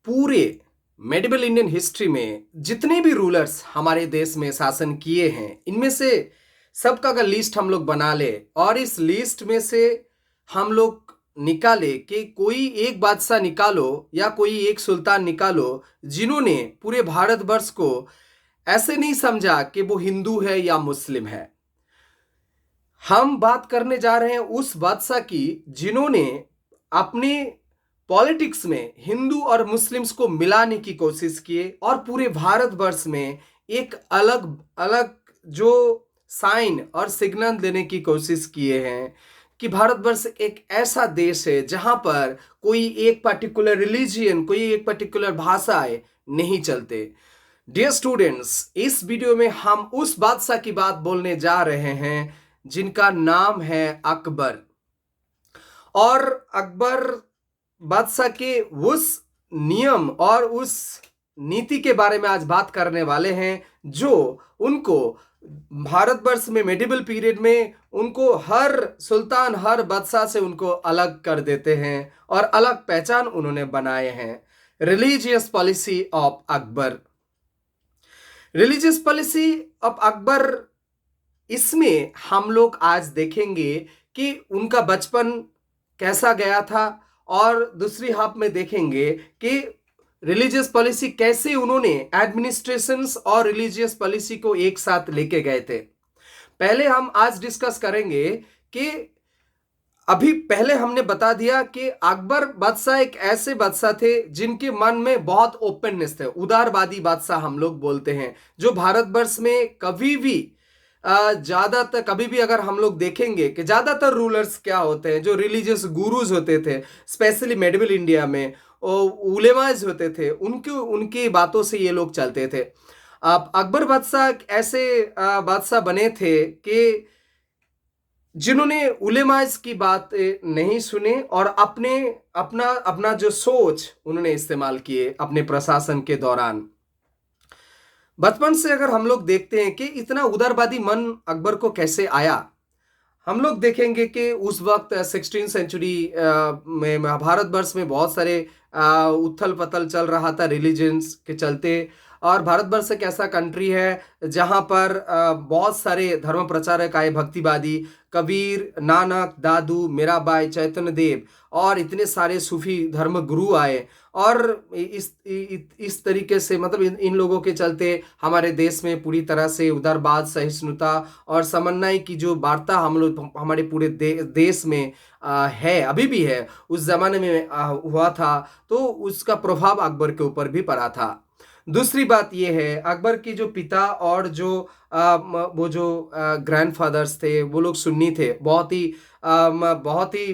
पूरे medieval Indian history में जितने भी रूलर्स हमारे देश में शासन किए हैं, इनमें से सबका अगर लिस्ट हम लोग बना ले और इस लिस्ट में से हम लोग निकाले कि कोई एक बादशाह निकालो या कोई एक सुल्तान निकालो जिन्होंने पूरे भारतवर्ष को ऐसे नहीं समझा कि वो हिंदू है या मुस्लिम है। हम बात करने जा रहे हैं उस बादशाह की जिन्होंने अपने पॉलिटिक्स में हिंदू और मुस्लिम्स को मिलाने की कोशिश किए और पूरे भारतवर्ष में एक अलग अलग जो साइन और सिग्नल देने की कोशिश किए हैं कि भारतवर्ष एक ऐसा देश है जहां पर कोई एक पर्टिकुलर रिलीजियन, कोई एक पर्टिकुलर भाषाएं नहीं चलते। डियर स्टूडेंट्स, इस वीडियो में हम उस बादशाह की बात बोलने जा रहे हैं जिनका नाम है अकबर। और अकबर बादशाह के उस नियम और उस नीति के बारे में आज बात करने वाले हैं जो उनको भारतवर्ष में मेडिवल पीरियड में उनको हर सुल्तान, हर बादशाह से उनको अलग कर देते हैं और अलग पहचान उन्होंने बनाए हैं। Religious policy of Akbar. Religious policy of Akbar, इसमें हम लोग आज देखेंगे कि उनका बचपन कैसा गया था और दूसरी हाफ में देखेंगे कि रिलीजियस पॉलिसी कैसे उन्होंने एडमिनिस्ट्रेशंस और रिलीजियस पॉलिसी को एक साथ लेके गए थे। पहले हम आज डिस्कस करेंगे कि अभी पहले हमने बता दिया कि अकबर बादशाह एक ऐसे बादशाह थे जिनके मन में बहुत ओपननेस थे, उदारवादी बादशाह हम लोग बोलते हैं, जो भारतवर्ष में कभी भी ज्यादातर कभी भी अगर हम लोग देखेंगे कि ज्यादातर रूलर्स क्या होते हैं, जो रिलीजियस गुरुज होते थे, स्पेशली मेडिवल इंडिया में उलेमाज होते थे, उनकी बातों से ये लोग चलते थे। अब अकबर बादशाह ऐसे बादशाह बने थे कि जिन्होंने उलेमाज की बात नहीं सुने और अपना जो सोच उन्होंने इस्तेमाल किए अपने प्रशासन के दौरान। बचपन से अगर हम लोग देखते हैं कि इतना उदारवादी मन अकबर को कैसे आया, हम लोग देखेंगे कि उस वक्त 16वीं सेंचुरी में भारतवर्ष में बहुत सारे उथल पथल चल रहा था रिलीजन्स के चलते। और भारतवर्ष एक ऐसा कंट्री है जहां पर बहुत सारे धर्म प्रचारक आए, भक्तिवादी, कबीर, नानक, दादू, मीराबाई, चैतन्य देव और इतने सारे सूफी धर्म गुरु आए। और इस तरीके से मतलब इन लोगों के चलते हमारे देश में पूरी तरह से उदारवाद, सहिष्णुता और समन्वय की जो वार्ता हम लोग हमारे पूरे देश में है, अभी भी है, उस जमाने में हुआ था, तो उसका प्रभाव अकबर के ऊपर भी पड़ा था। दूसरी बात यह है, अकबर की जो पिता और जो वो जो ग्रैंडफादर्स थे वो लोग सुन्नी थे, बहुत ही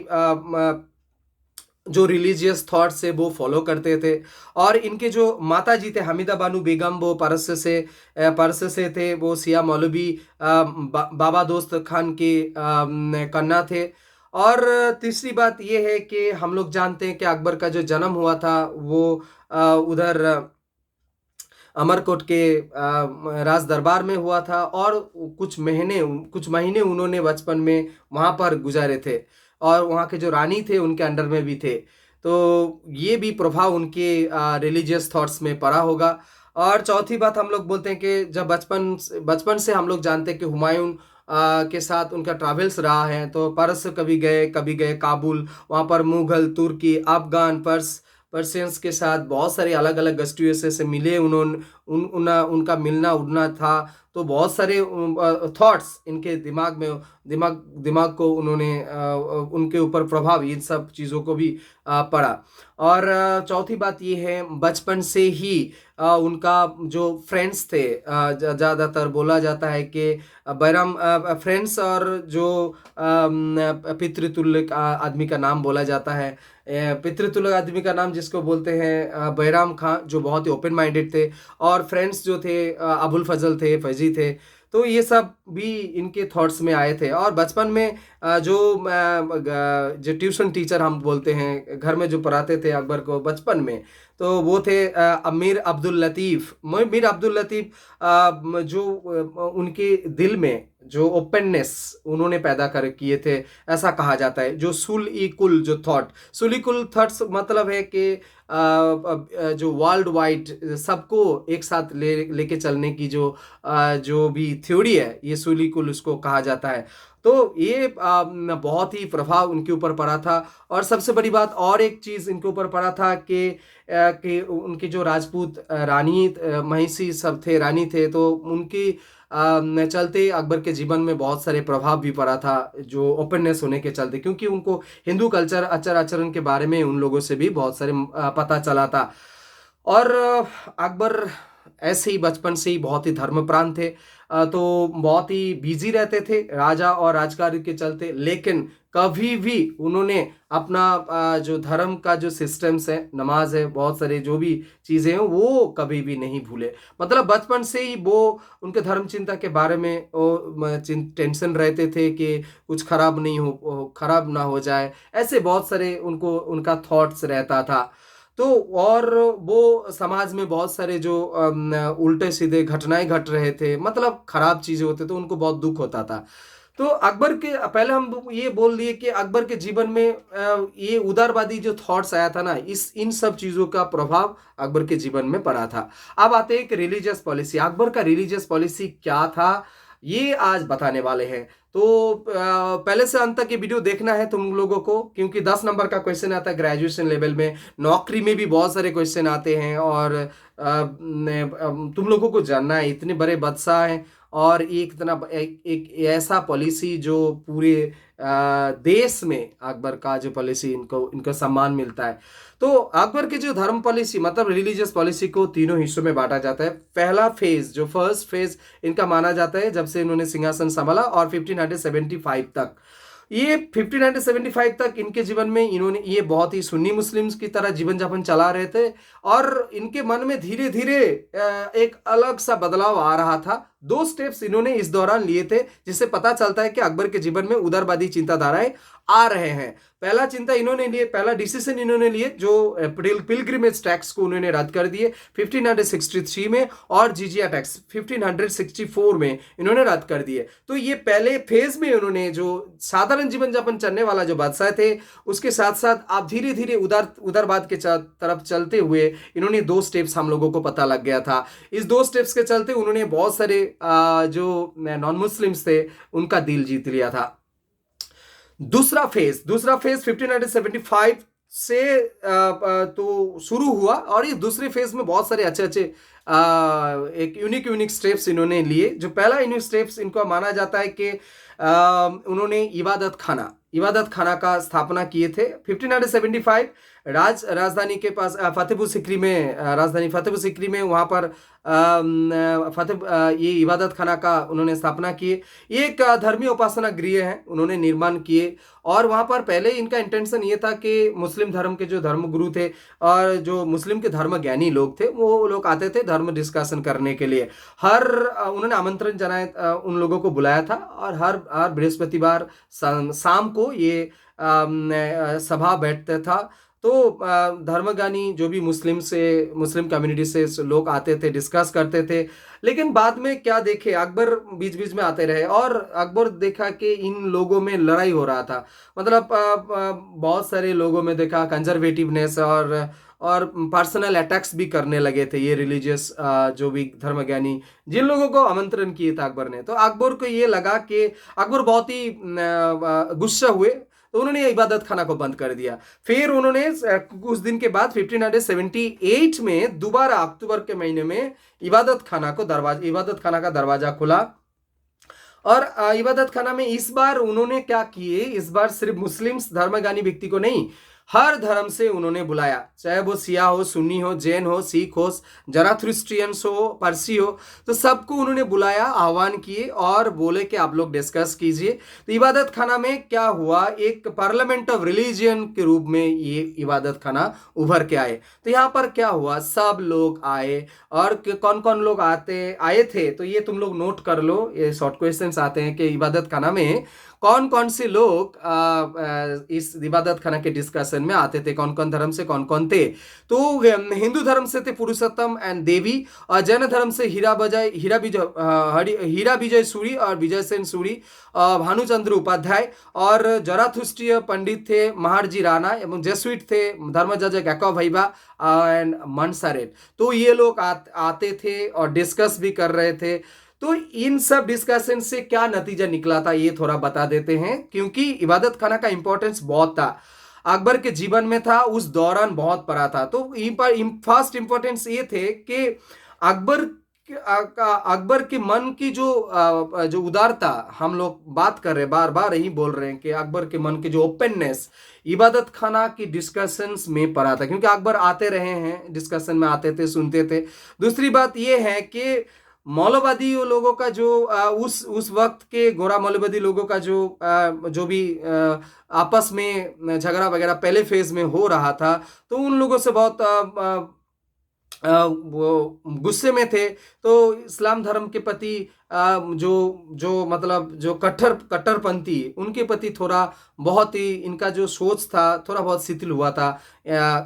जो रिलीजियस थॉट से वो फॉलो करते थे। और इनके जो माता जी थे हमीदा बानू बेगम, वो परस से थे, वो सिया मौलवी बाबा दोस्त खान के कन्या थे। और तीसरी बात यह है कि हम लोग जानते हैं कि अकबर का जो जन्म हुआ था वो उधर अमरकोट के राज दरबार में हुआ था और कुछ महीने उन्होंने बचपन में वहाँ पर गुजारे थे और वहाँ के जो रानी थे उनके अंडर में भी थे। तो ये भी प्रभाव उनके रिलीजियस थॉट्स में पड़ा होगा। और चौथी बात हम लोग बोलते हैं कि जब बचपन से हम लोग जानते हैं कि हुमायूं के साथ उनका ट्रैवल्स रहा है, तो पारस कभी गए काबुल, वहाँ पर मुगल, तुर्की, अफगान, पर्शियंस के साथ बहुत सारे अलग अलग गस्टियों से मिले उन्होंने, उनका मिलना उड़ना था। तो बहुत सारे थॉट्स इनके दिमाग को उन्होंने उनके ऊपर प्रभाव इन सब चीज़ों को भी पड़ा। और चौथी बात ये है, बचपन से ही उनका जो फ्रेंड्स थे, ज़्यादातर बोला जाता है कि बैराम फ्रेंड्स और जो पितृतुल्य आदमी का नाम बोला जाता है, पितृतुल्य आदमी का नाम जिसको बोलते हैं बैराम खां, जो बहुत ही ओपन माइंडेड थे, और फ्रेंड्स जो थे अबुल फजल थे, फैजी थे। तो ये सब भी इनके थॉट्स में आए थे। और बचपन में जो ट्यूशन टीचर हम बोलते हैं, घर में जो पढ़ाते थे अकबर को बचपन में, तो वो थे मीर अब्दुल लतीफ़। मीर अब्दुल लतीफ़ जो उनके दिल में जो ओपननेस उन्होंने पैदा कर किए थे, ऐसा कहा जाता है। जो सुल-ई-कुल जो थॉट, सुल-ई-कुल थॉट्स मतलब है कि जो वर्ल्ड वाइड सबको एक साथ लेके चलने की जो भी थ्योरी है, ये सुल-ई-कुल उसको कहा जाता है। तो ये बहुत ही प्रभाव उनके ऊपर पड़ा था। और सबसे बड़ी बात और एक चीज़ इनके ऊपर पड़ा था कि उनके जो राजपूत रानी महिषी सब थे, रानी थे, तो उनकी चलते अकबर के जीवन में बहुत सारे प्रभाव भी पड़ा था, जो ओपननेस होने के चलते, क्योंकि उनको हिंदू कल्चर आचार आचरण के बारे में उन लोगों से भी बहुत सारे पता चला था। और अकबर ऐसे ही बचपन से ही बहुत ही धर्मप्राण थे, तो बहुत ही बिजी रहते थे राजा और राजकार्य के चलते, लेकिन कभी भी उन्होंने अपना जो धर्म का जो सिस्टम्स है, नमाज है, बहुत सारे जो भी चीज़ें हैं, वो कभी भी नहीं भूले। मतलब बचपन से ही वो उनके धर्म चिंता के बारे में टेंशन रहते थे कि कुछ खराब खराब ना हो जाए, ऐसे बहुत सारे उनका थॉट्स रहता था। तो और वो समाज में बहुत सारे जो उल्टे सीधे घटनाएं घट रहे थे, मतलब खराब चीज़ें होते, तो उनको बहुत दुख होता था। तो अकबर के पहले हम ये बोल दिए कि अकबर के जीवन में ये उदारवादी जो थॉट्स आया था ना, इन सब चीज़ों का प्रभाव अकबर के जीवन में पड़ा था। अब आते हैं एक रिलीजियस पॉलिसी। अकबर का रिलीजियस पॉलिसी क्या था, ये आज बताने वाले हैं। तो पहले से अंत तक ये वीडियो देखना है तुम लोगों को, क्योंकि 10 नंबर का क्वेश्चन आता है ग्रेजुएशन लेवल में, नौकरी में भी बहुत सारे क्वेश्चन आते हैं, और तुम लोगों को जानना है इतने बड़े बादशाह हैं, और एक ऐसा पॉलिसी जो पूरे देश में अकबर का जो पॉलिसी इनको सम्मान मिलता है। तो अकबर की जो धर्म पॉलिसी मतलब रिलीजियस पॉलिसी को तीनों हिस्सों में बांटा जाता है। पहला फेज, जो फर्स्ट फेज इनका माना जाता है जब से इन्होंने सिंहासन संभाला, और 1575 तक, ये 1575 तक इनके जीवन में इन्होंने ये बहुत ही सुन्नी मुस्लिम्स की तरह जीवन यापन चला रहे थे, और इनके मन में धीरे धीरे एक अलग सा बदलाव आ रहा था। 2 स्टेप्स इन्होंने इस दौरान लिए थे, जिससे पता चलता है कि अकबर के जीवन में उदारवादी चिंताधाराएं आ रहे हैं। पहला डिसीजन इन्होंने लिए, जो पिलग्रिमेज टैक्स को उन्होंने रद्द कर दिए 1563 में, और जिजिया टैक्स 1564 में इन्होंने रद्द कर दिए। तो ये पहले फेज में उन्होंने जो साधारण जीवन यापन चलने वाला जो बादशाह थे, उसके साथ साथ आप धीरे धीरे उदारवाद के तरफ चलते हुए इन्होंने 2 स्टेप्स हम लोगों को पता लग गया था। इस 2 स्टेप्स के चलते उन्होंने बहुत सारे जो नॉन मुस्लिम्स थे उनका दिल जीत लिया था। दूसरा फेज 1575 से तो शुरू हुआ, और इस दूसरे फेज में बहुत सारे अच्छे एक यूनिक स्टेप्स इन्होंने लिए। जो पहला यूनिक स्टेप्स इनको माना जाता है कि उन्होंने इबादत खाना का स्थापना किए थे 1575। राजधानी के पास फतेहपुर सिकरी में वहाँ पर ये इबादत खाना का उन्होंने स्थापना किए। ये एक धर्मीय उपासना गृह है उन्होंने निर्माण किए, और वहाँ पर पहले इनका इंटेंशन ये था कि मुस्लिम धर्म के जो धर्मगुरु थे और जो मुस्लिम के धर्म ज्ञानी लोग थे, वो लोग आते थे धर्म डिस्कशन करने के लिए। उन्होंने आमंत्रण जनाया, उन लोगों को बुलाया था, और हर बृहस्पतिवार शाम को ये सभा बैठता था। तो धर्मज्ञानी जो भी मुस्लिम कम्युनिटी से लोग आते थे, डिस्कस करते थे। लेकिन बाद में क्या देखे, अकबर बीच बीच में आते रहे, और अकबर देखा कि इन लोगों में लड़ाई हो रहा था। मतलब बहुत सारे लोगों में देखा कंजर्वेटिवनेस और पर्सनल अटैक्स भी करने लगे थे ये रिलीजियस जो भी धर्मज्ञानी, जिन लोगों को आमंत्रण किए था अकबर ने। तो अकबर को ये लगा कि अकबर बहुत ही गुस्सा हुए, तो उन्होंने इबादत खाना को बंद कर दिया। फिर उन्होंने कुछ दिन के बाद 1578 में दोबारा अक्टूबर के महीने में इबादत खाना का दरवाजा खुला, और इबादत खाना में इस बार उन्होंने क्या किए, इस बार सिर्फ मुस्लिम धर्मज्ञानी व्यक्ति को नहीं, हर धर्म से उन्होंने बुलाया, चाहे वो सिया हो, सुन्नी हो, जैन हो, सिख हो, जराथुस्ट्रियंस हो, पारसी हो, तो सबको उन्होंने बुलाया, आह्वान किए, और बोले कि आप लोग डिस्कस कीजिए। तो इबादत खाना में क्या हुआ, एक पार्लियामेंट ऑफ रिलीजियन के रूप में ये इबादत खाना उभर के आए। तो यहाँ पर क्या हुआ, सब लोग आए, और कौन कौन लोग आए थे, तो ये तुम लोग नोट कर लो, ये शॉर्ट क्वेश्चंस आते हैं कि इबादत खाना में कौन कौन से लोग इस इबादत खाना के डिस्कशन में आते थे, कौन कौन धर्म से कौन कौन थे। तो हिंदू धर्म से थे पुरुषोत्तम एंड देवी, और जैन धर्म से हीरा विजय सूरी और विजय सेन सूरी, भानुचंद्र उपाध्याय, और जराथुस्ट्रीय पंडित थे महारजी राणा, एवं जेसुइट थे धर्मजाजक याकव भाईबा एंड मनसारेट। तो ये लोग आते थे और डिस्कस भी कर रहे थे। तो इन सब डिस्कशन से क्या नतीजा निकला था ये थोड़ा बता देते हैं, क्योंकि इबादत खाना का इंपॉर्टेंस बहुत था, अकबर के जीवन में था, उस दौरान बहुत पड़ा था। तो फर्स्ट इंपॉर्टेंस ये थे कि अकबर के मन की जो उदारता, हम लोग बात कर रहे हैं, बार बार यही बोल रहे हैं कि अकबर के मन की जो ओपननेस इबादत खाना की डिस्कशंस में पड़ा था, क्योंकि अकबर आते रहे हैं, डिस्कशन में आते थे, सुनते थे। दूसरी बात ये है कि मौलवादी लोगों का जो उस वक्त के गोरा मौलवादी लोगों का जो भी आपस में झगड़ा वगैरह पहले फेज में हो रहा था, तो उन लोगों से बहुत वो गुस्से में थे। तो इस्लाम धर्म के प्रति जो मतलब जो कट्टरपंथी, उनके प्रति थोड़ा बहुत ही इनका जो सोच था थोड़ा बहुत शिथिल हुआ था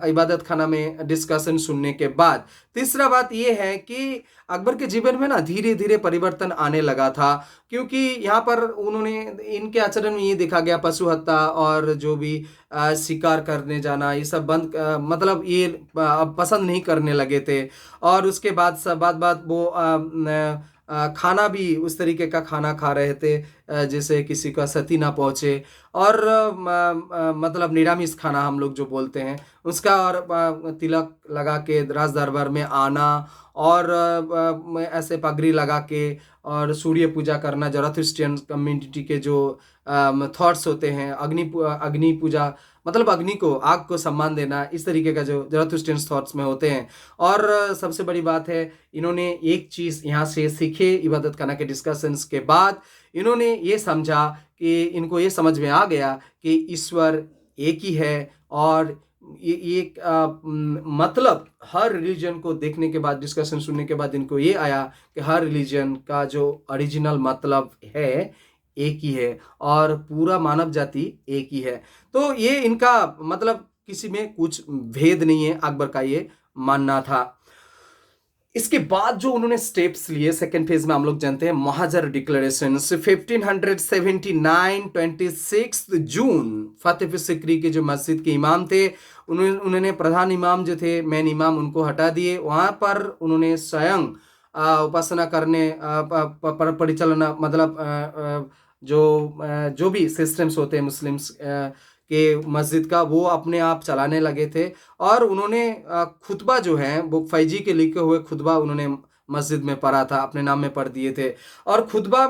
इबादत खाना में डिस्कशन सुनने के बाद। तीसरा बात ये है कि अकबर के जीवन में ना धीरे धीरे परिवर्तन आने लगा था, क्योंकि यहाँ पर उन्होंने इनके आचरण में ये देखा गया पशु हत्या और जो भी शिकार करने जाना, ये सब बंद, मतलब ये अब पसंद नहीं करने लगे थे। और उसके बाद बात वो खाना भी उस तरीके का खाना खा रहे थे जैसे किसी का सती ना पहुँचे, और मतलब निरामिष खाना हम लोग जो बोलते हैं उसका, और तिलक लगा के राज दरबार में आना, और ऐसे पगड़ी लगा के और सूर्य पूजा करना, जराथुस्ट्रियन कम्युनिटी के जो थॉट्स होते हैं, अग्नि पूजा, मतलब अग्नि को, आग को सम्मान देना, इस तरीके का जो जराथुस्ट्रियन थॉट्स में होते हैं। और सबसे बड़ी बात है, इन्होंने एक चीज़ यहाँ से सीखे इबादत खाना के डिस्कशंस के बाद, इन्होंने ये समझा कि इनको ये समझ में आ गया कि ईश्वर एक ही है, और ये मतलब हर रिलीजन को देखने के बाद, डिस्कशन सुनने के बाद इनको ये आया कि हर रिलीजन का जो ओरिजिनल मतलब है एक ही है, और पूरा मानव जाति एक ही है। तो ये इनका मतलब किसी में कुछ भेद नहीं है, अकबर का ये मानना था। इसके बाद जो उन्होंने स्टेप्स लिए सेकेंड फेज में, हम लोग जानते हैं महाजर डिक्लेरेशन। 1579 26 जून फतेहपुर सिकरी के जो मस्जिद के इमाम थे, उन्होंने प्रधान इमाम जो थे, मेन इमाम, उनको हटा दिए। वहाँ पर उन्होंने स्वयं उपासना करने परिचालना, मतलब जो भी सिस्टम्स होते हैं मुस्लिम्स के मस्जिद का, वो अपने आप चलाने लगे थे। और उन्होंने खुतबा जो है वो फैजी के लिखे हुए खुतबा उन्होंने मस्जिद में पढ़ा था, अपने नाम में पढ़ दिए थे। और खुतबा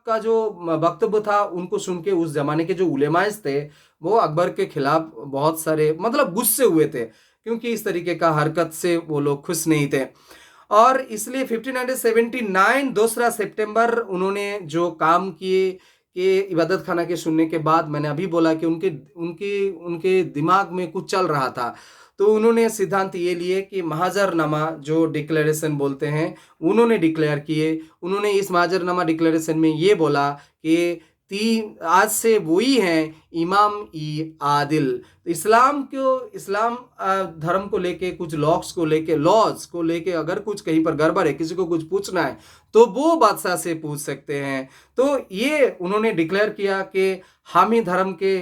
का जो वक्तव्य था, उनको सुन के उस जमाने के जो उलेमाइज थे वो अकबर के खिलाफ बहुत सारे मतलब गुस्से हुए थे, क्योंकि इस तरीके का हरकत से वो लोग खुश नहीं थे। और इसलिए 1579 2 सितंबर उन्होंने जो काम किए कि इबादत खाना के सुनने के बाद, मैंने अभी बोला कि उनके दिमाग में कुछ चल रहा था, तो उन्होंने सिद्धांत ये लिए कि महाजरनामा जो डिक्लेरेशन बोलते हैं, उन्होंने डिक्लेयर किए। उन्होंने इस महाजरनामा डिक्लेरेशन में ये बोला कि आज से वही हैं इमाम ई आदिल। इस्लाम धर्म को लेके, कुछ लॉज को लेके अगर कुछ कहीं पर गड़बड़ है, किसी को कुछ पूछना है, तो वो बादशाह से पूछ सकते हैं। तो ये उन्होंने डिक्लेयर किया कि हम ही धर्म के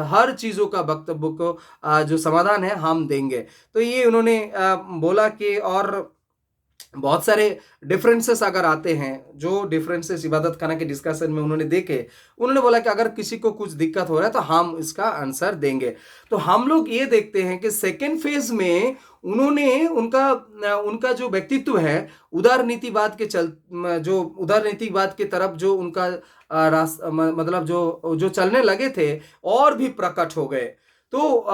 हर चीज़ों का वक्तव्य को जो समाधान है हम देंगे। तो ये उन्होंने बोला कि, और बहुत सारे डिफरेंसेस अगर आते हैं, जो डिफरेंसेस इबादत खाना के डिस्कशन में उन्होंने देखे, उन्होंने बोला कि अगर किसी को कुछ दिक्कत हो रहा है तो हम इसका आंसर देंगे। तो हम लोग ये देखते हैं कि सेकेंड फेज में उन्होंने उनका जो व्यक्तित्व है, उदारनीतिवाद के तरफ जो उनका मतलब जो चलने लगे थे, और भी प्रकट हो गए। तो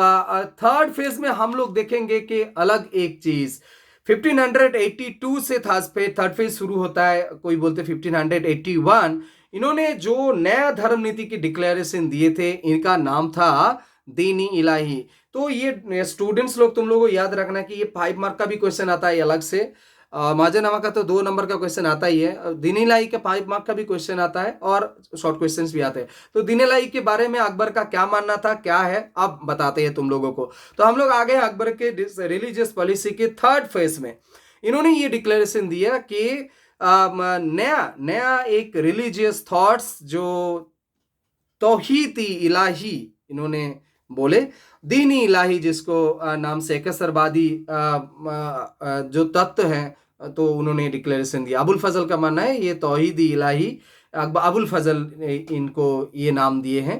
थर्ड फेज में हम लोग देखेंगे कि अलग एक चीज 1582 से थर्ड फेज शुरू होता है, कोई बोलते 1581। इन्होंने जो नया धर्म नीति की डिक्लेरेशन दिए थे, इनका नाम था दीनी इलाही। तो ये स्टूडेंट्स लोग, तुम लोगों को याद रखना कि ये 5 मार्क का भी क्वेश्चन आता है अलग से। माजनामा का तो 2 नंबर का क्वेश्चन आता ही है, दीन इलाही का 5 मार्क का भी क्वेश्चन आता है और शॉर्ट क्वेश्चंस भी आते हैं। तो दीन इलाही के बारे में अकबर का क्या मानना था, क्या है, अब बताते हैं तुम लोगों को। तो हम लोग आ गए अकबर के रिलीजियस पॉलिसी के थर्ड फेज में। इन्होंने ये डिक्लेरेशन दिया कि नया नया एक रिलीजियस थॉट्स जो तौहीद इलाही इन्होंने बोले, दीनी इलाही जिसको नाम से कसरबादी जो तत्व हैं, तो उन्होंने डिक्लेरेशन दिया। अबुल फजल का मानना है ये तौहीद इलाही, अबुल फजल इनको ये नाम दिए हैं।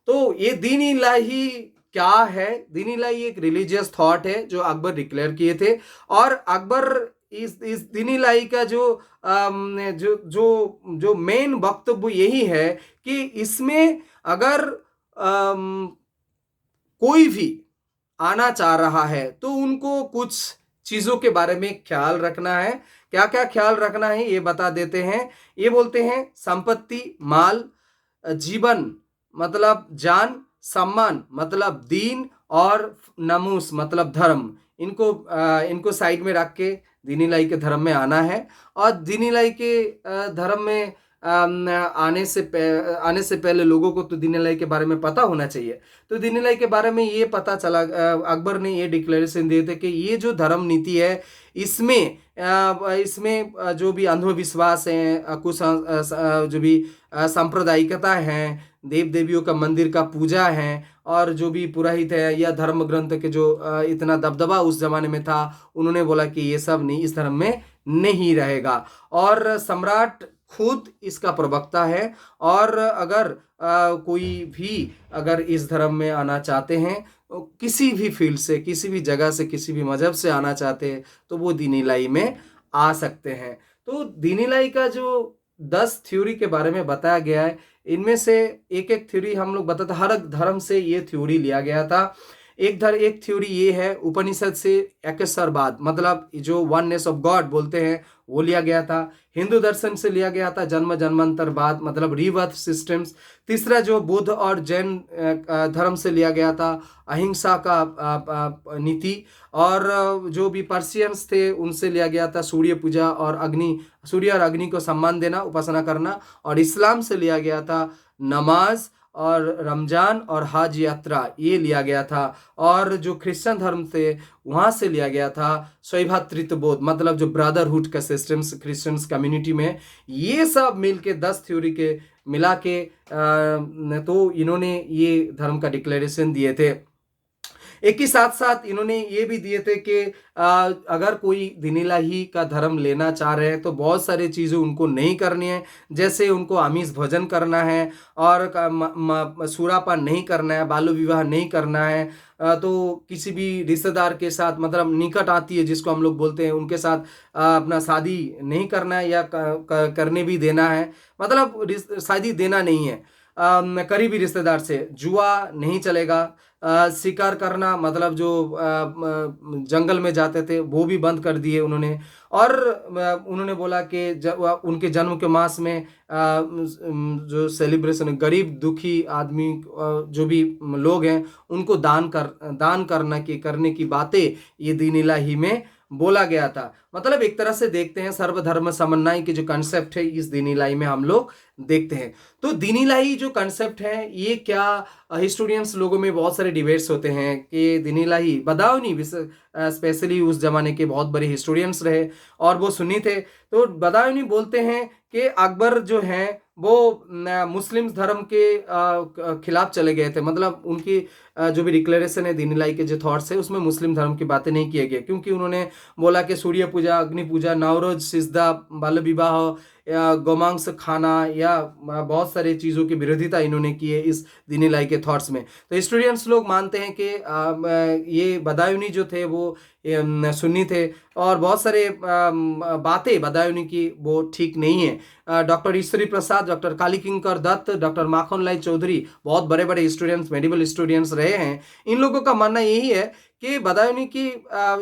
तो ये दीनी इलाही क्या है? दीनी इलाही एक रिलीजियस थॉट है जो अकबर डिक्लेयर किए थे, और अकबर इस दीनी इलाही का जो जो जो मेन वक्तव्य यही है कि इसमें अगर कोई भी आना चाह रहा है तो उनको कुछ चीजों के बारे में ख्याल रखना है। क्या क्या ख्याल रखना है ये बता देते हैं। ये बोलते हैं संपत्ति, माल, जीवन मतलब जान, सम्मान मतलब दीन, और नमूस मतलब धर्म, इनको साइड में रख के दीन इलाही के धर्म में आना है। और दीन इलाही के धर्म में आने से पहले लोगों को तो दीन इलाही के बारे में पता होना चाहिए। तो दीन इलाही के बारे में ये पता चला, अकबर ने ये डिक्लेरेशन दिए थे कि ये जो धर्म नीति है इसमें जो भी अंधविश्वास हैं, कुछ जो भी सांप्रदायिकता हैं, देव देवियों का मंदिर का पूजा है, और जो भी पुरोहित है या धर्म ग्रंथ के जो इतना दबदबा उस जमाने में था, उन्होंने बोला कि ये सब नहीं, इस धर्म में नहीं रहेगा। और सम्राट खुद इसका प्रवक्ता है, और अगर कोई भी अगर इस धर्म में आना चाहते हैं, किसी भी फील्ड से, किसी भी जगह से, किसी भी मजहब से आना चाहते हैं, तो वो दीन इलाही में आ सकते हैं। तो दीन इलाही का जो 10 थ्योरी के बारे में बताया गया है, इनमें से एक एक थ्योरी हम लोग बताते, हर धर्म से ये थ्योरी लिया गया था। एक थ्योरी ये है, उपनिषद से एकस्वरवाद मतलब जो वननेस ऑफ गॉड बोलते हैं वो लिया गया था। हिंदू दर्शन से लिया गया था जन्म जन्मांतरवाद मतलब रीबर्थ सिस्टम्स। तीसरा जो बुद्ध और जैन धर्म से लिया गया था अहिंसा का नीति। और जो भी पर्शियंस थे उनसे लिया गया था सूर्य पूजा और सूर्य और अग्नि को सम्मान देना, उपासना करना। और इस्लाम से लिया गया था नमाज और रमजान और हज यात्रा, ये लिया गया था। और जो क्रिश्चियन धर्म थे वहाँ से लिया गया था स्वैभातृत्व बोध मतलब जो ब्रदरहुड का सिस्टम्स क्रिश्चियंस कम्युनिटी में। ये सब मिल के 10 थ्योरी के मिला के तो इन्होंने ये धर्म का डिक्लेरेशन दिए थे। एक ही साथ साथ इन्होंने ये भी दिए थे कि अगर कोई दीन इलाही का धर्म लेना चाह रहे हैं तो बहुत सारी चीज़ें उनको नहीं करनी है, जैसे उनको आमिष भोजन करना है, और सुरापान नहीं करना है, बाल विवाह नहीं करना है, तो किसी भी रिश्तेदार के साथ मतलब निकट आती है जिसको हम लोग बोलते हैं उनके साथ अपना शादी नहीं करना है, या करने भी देना है, मतलब शादी देना नहीं है। करीबी रिश्तेदार से जुआ नहीं चलेगा। शिकार करना मतलब जो जंगल में जाते थे वो भी बंद कर दिए उन्होंने। और उन्होंने बोला कि उनके जन्म के मास में जो सेलिब्रेशन गरीब दुखी आदमी जो भी लोग हैं उनको दान करने की बातें ये दीन इलाही में बोला गया था। मतलब एक तरह से देखते हैं सर्वधर्म समन्वय की जो कंसेप्ट है इस दीन इलाही में हम लोग देखते हैं। तो दीन इलाही जो कंसेप्ट है ये क्या, हिस्टोरियंस लोगों में बहुत सारे डिबेट्स होते हैं कि दीन इलाही, बदाऊनी स्पेशली उस जमाने के बहुत बड़े हिस्टोरियंस रहे और वो सुन्नी थे। तो बदाऊनी बोलते हैं कि अकबर जो हैं वो मुस्लिम धर्म के खिलाफ चले गए थे, मतलब उनकी जो भी डिक्लेरेशन है दीन इलाही के जो थॉट्स है उसमें मुस्लिम धर्म की बातें नहीं किए गए, क्योंकि उन्होंने बोला कि सूर्य पूजा, अग्नि पूजा, नवरोज, सिजदा, बाल विवाह या गोमांस खाना या बहुत सारी चीज़ों की विरोधिता इन्होंने की है इस दीन इलाही के थॉट्स में। तो हिस्टोरियंस लोग मानते हैं कि ये बदायूनी जो थे वो सुन्नी थे और बहुत सारे बातें बदायूनी की वो ठीक नहीं है। डॉक्टर ईश्वरी प्रसाद, डॉक्टर काली किंकर दत्त, डॉक्टर माखन लाल चौधरी बहुत बड़े बड़े हिस्टोरियंस, मेडिवल हिस्टोरियंस रहे हैं। इन लोगों का मानना यही है कि बदायूनी की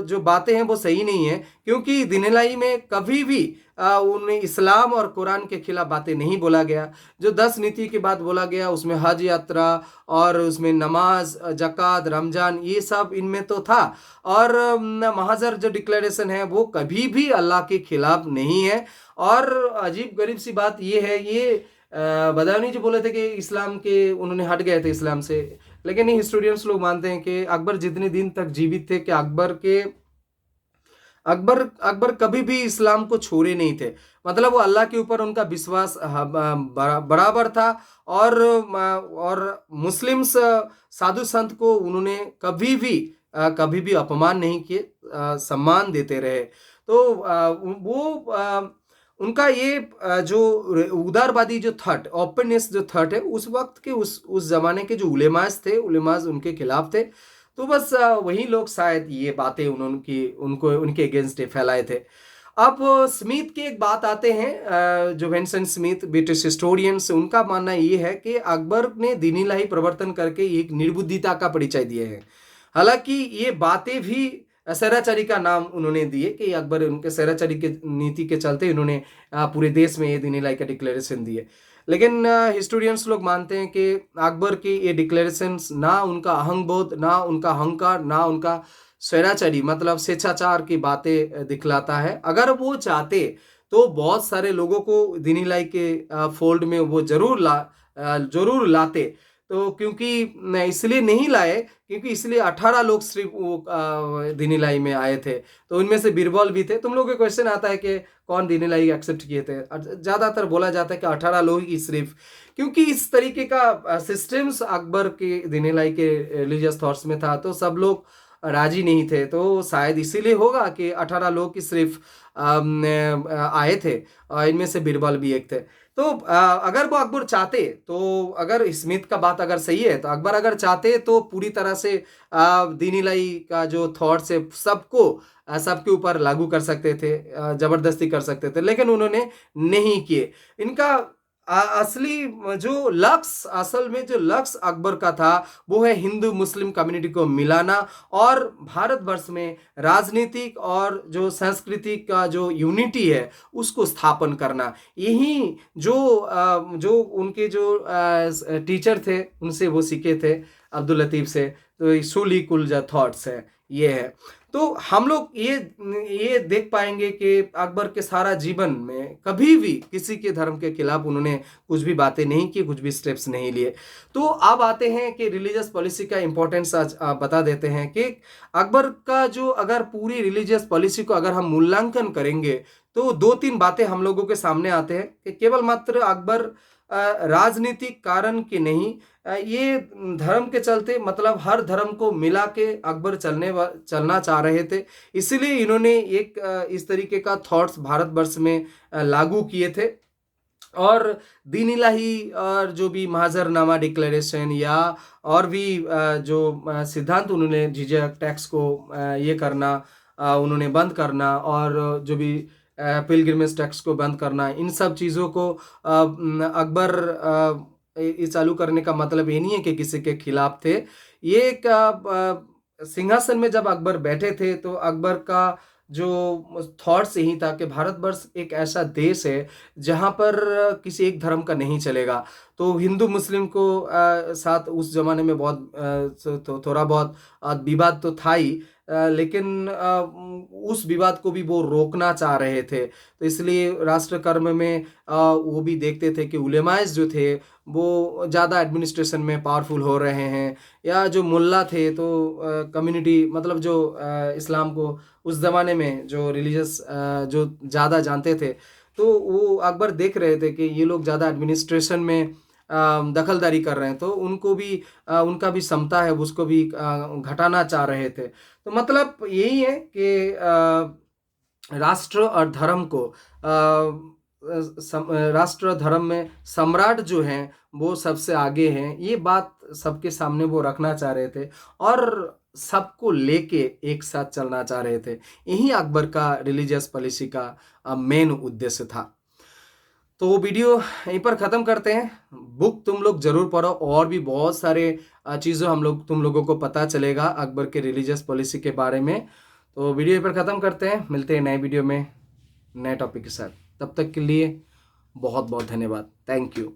जो बातें हैं वो सही नहीं है, क्योंकि दीनिलाई में कभी भी उन्हें इस्लाम और कुरान के खिलाफ बातें नहीं बोला गया। जो 10 नीति की बात बोला गया उसमें हज यात्रा और उसमें नमाज, ज़कात, रमजान, ये सब इनमें तो था। और महाजर जो डिक्लेरेशन है वो कभी भी अल्लाह के खिलाफ नहीं है। और अजीब गरीब सी बात ये है, ये बदायूनी जो बोले थे कि इस्लाम के उन्होंने हट गए थे इस्लाम से, लेकिन हिस्टोरियंस लोग मानते हैं कि अकबर जितने दिन तक जीवित थे कि अकबर कभी भी इस्लाम को छोड़े नहीं थे। मतलब वो अल्लाह के ऊपर उनका विश्वास बराबर था। और मुस्लिम्स साधु संत को उन्होंने कभी भी अपमान नहीं किए, सम्मान देते रहे। तो उनका ये जो उदारवादी जो थॉट, ओपननेस जो थॉट है, उस वक्त के उस जमाने के जो उलेमाज उनके खिलाफ थे। तो बस वही लोग शायद ये बातें उनके अगेंस्ट फैलाए थे। अब स्मिथ की एक बात आते हैं, जो विंसेंट स्मिथ ब्रिटिश हिस्टोरियंस, उनका मानना ये है कि अकबर ने दीन इलाही प्रवर्तन करके एक निर्बुद्धिता का परिचय दिए हैं। हालांकि ये बातें भी सैराचारी का नाम उन्होंने दिए कि अकबर उनके सैराचारी के नीति के चलते उन्होंने पूरे देश में ये दीन इलाही का डिक्लेरेशन दिए। लेकिन हिस्टोरियंस लोग मानते हैं कि अकबर के ये डिक्लेरेशंस ना उनका अहंगबोध, ना उनका अहंकार, ना उनका स्वैराचारी मतलब स्वेच्छाचार की बातें दिखलाता है। अगर वो चाहते तो बहुत सारे लोगों को दीन इलाही के फोल्ड में वो जरूर लाते। तो क्योंकि इसलिए नहीं लाए, क्योंकि इसलिए 18 लोग सिर्फ वो दीन इलाही में आए थे। तो उनमें से बीरबल भी थे। तुम लोगों को क्वेश्चन आता है कि कौन दीन इलाही एक्सेप्ट किए थे, ज़्यादातर बोला जाता है कि 18 लोग ही सिर्फ, क्योंकि इस तरीके का सिस्टम्स अकबर के दीन इलाही के रिलीजियस थॉट्स में था, तो सब लोग राजी नहीं थे। तो शायद इसीलिए होगा कि 18 लोग ही सिर्फ आए थे, इनमें से बीरबल भी एक थे। तो अगर वो अकबर चाहते, तो अगर स्मिथ का बात अगर सही है, तो अकबर अगर चाहते तो पूरी तरह से दीन इलाही का जो थॉट्स है सबके ऊपर लागू कर सकते थे, जबरदस्ती कर सकते थे, लेकिन उन्होंने नहीं किए। इनका असल में जो लक्ष्य अकबर का था वो है हिंदू मुस्लिम कम्युनिटी को मिलाना और भारतवर्ष में राजनीतिक और जो सांस्कृतिक का जो यूनिटी है उसको स्थापन करना। यही जो उनके जो टीचर थे उनसे वो सीखे थे, अब्दुल लतीफ से। तो सूली कुल जो थॉट्स है ये है। तो हम लोग ये देख पाएंगे कि अकबर के सारा जीवन में कभी भी किसी के धर्म के खिलाफ उन्होंने कुछ भी बातें नहीं की, कुछ भी स्टेप्स नहीं लिए। तो अब आते हैं कि रिलीजियस पॉलिसी का इंपॉर्टेंस आज बता देते हैं कि अकबर का जो अगर पूरी रिलीजियस पॉलिसी को अगर हम मूल्यांकन करेंगे तो 2-3 बातें हम लोगों के सामने आते हैं कि केवल मात्र अकबर राजनीतिक कारण के नहीं, ये धर्म के चलते, मतलब हर धर्म को मिला के अकबर चलना चाह रहे थे। इसीलिए इन्होंने एक इस तरीके का थॉट्स भारतवर्ष में लागू किए थे। और दीन इलाही और जो भी महाजरनामा डिक्लेरेशन या और भी जो सिद्धांत उन्होंने जिजिया टैक्स को ये करना, उन्होंने बंद करना, और जो भी पिलग्रिमेज टैक्स को बंद करना, इन सब चीज़ों को अकबर ये चालू करने का मतलब ये नहीं है कि किसी के खिलाफ थे। ये एक सिंहासन में जब अकबर बैठे थे तो अकबर का जो थॉट्स यही था कि भारतवर्ष एक ऐसा देश है जहाँ पर किसी एक धर्म का नहीं चलेगा। तो हिंदू मुस्लिम को साथ उस जमाने में बहुत थोड़ा बहुत विवाद तो था ही, लेकिन उस विवाद को भी वो रोकना चाह रहे थे। तो इसलिए राष्ट्र कर्म में वो भी देखते थे कि उलेमाइज जो थे वो ज़्यादा एडमिनिस्ट्रेशन में पावरफुल हो रहे हैं, या जो मुल्ला थे तो कम्युनिटी, मतलब जो इस्लाम को उस ज़माने में जो रिलीजियस जो ज़्यादा जानते थे, तो वो अकबर देख रहे थे कि ये लोग ज़्यादा एडमिनिस्ट्रेशन में दखलदारी कर रहे हैं, तो उनको भी उनका भी समता है उसको भी घटाना चाह रहे थे। तो मतलब यही है कि राष्ट्र और धर्म को राष्ट्र धर्म में सम्राट जो हैं वो सबसे आगे हैं, ये बात सबके सामने वो रखना चाह रहे थे और सबको लेके एक साथ चलना चाह रहे थे। यही अकबर का रिलीजियस पॉलिसी का मेन उद्देश्य था। तो वो वीडियो यहीं पर ख़त्म करते हैं। बुक तुम लोग ज़रूर पढ़ो, और भी बहुत सारे चीज़ों तुम लोगों को पता चलेगा अकबर के रिलीजियस पॉलिसी के बारे में। तो वीडियो पर ख़त्म करते हैं, मिलते हैं नए वीडियो में नए टॉपिक के साथ। तब तक के लिए बहुत बहुत धन्यवाद। Thank you.